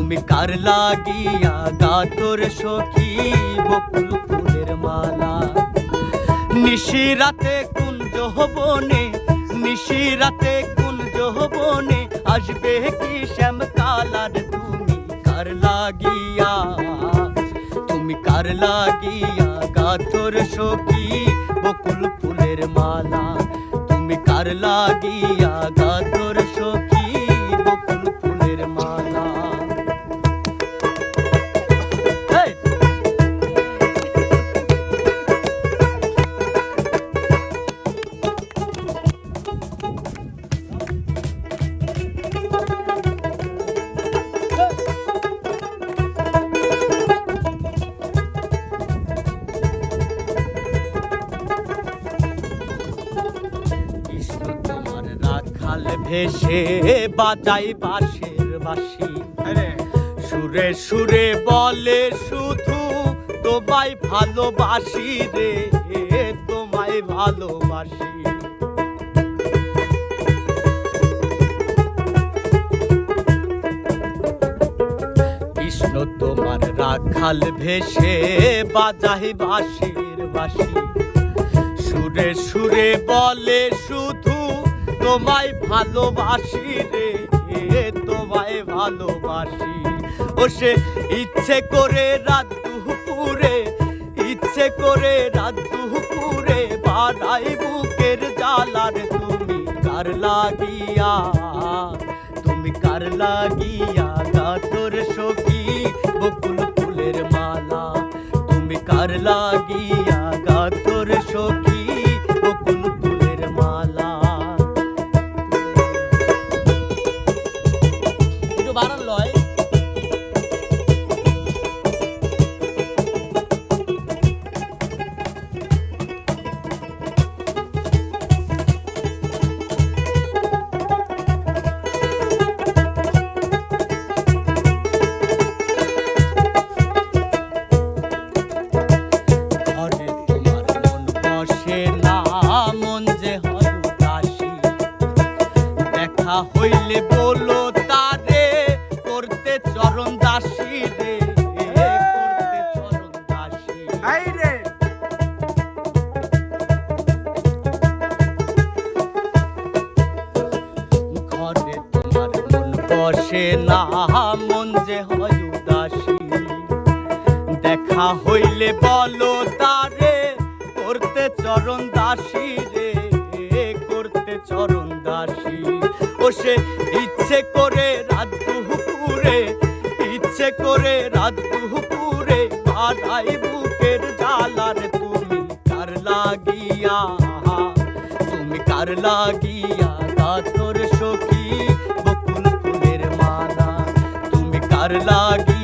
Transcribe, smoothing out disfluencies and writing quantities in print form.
তুমি কার লাগিয়া গাতর সখী বকুল ফুলের মালা। নিশিরাতে কুঞ্জ বনে, নিশিরাতে কুঞ্জ বনে আসবে কি শ্যাম কালার। তুমি কার লাগিয়া, তুমি কার লাগিয়া গাতর সখী বকুল ফুলের মালা। তুমি কার লাগিয়া গাতর সখী বকুল ফুলের মালা। রাখাল ভেসে বাজাই বাঁশের বাঁশি, সুরে সুরে বলে শুধু তোমায় ভালোবাসি রে, তোমায় ভালোবাসি। কৃষ্ণ তোমার রাখাল ভেসে বাজাই বাঁশের বাঁশি, সুরে সুরে বলে শুধু তোমায় ভালোবাসি রে, তোমায় ভালোবাসি। ও সে ইচ্ছে করে রাত দুপুরে, ইচ্ছে করে রাত দুপুরে বাড়াই বুকের জ্বালার। তুমি কার লাগিয়া, তুমি কার লাগিয়া গাতর সখী বকুল ফুলের মালা। তুমি কার লাগিয়া গাতর সখী বকুল ফুলের মালা। একটু বাড়ান লয়। দেখা হইলে বলো তারে করতে চরণ দাসী রে, করতে চরণ দাসী। ঘরে তোমার মন বসে না, মন যে হয় উদাসী। দেখা হইলে বলো তারে করতে চরণ দাসী রে, করতে চরণ দাসী। ও সে ইচ্ছে করে রাত দুপুরে, ইচ্ছে করে রাত দুপুরে বাড়াই বুকের জ্বালার। তুমি কার লাগিয়া, তুমি কার লাগিয়া গাতর সখী বকুল ফুলের মালা। তুমি কার লাগিয়া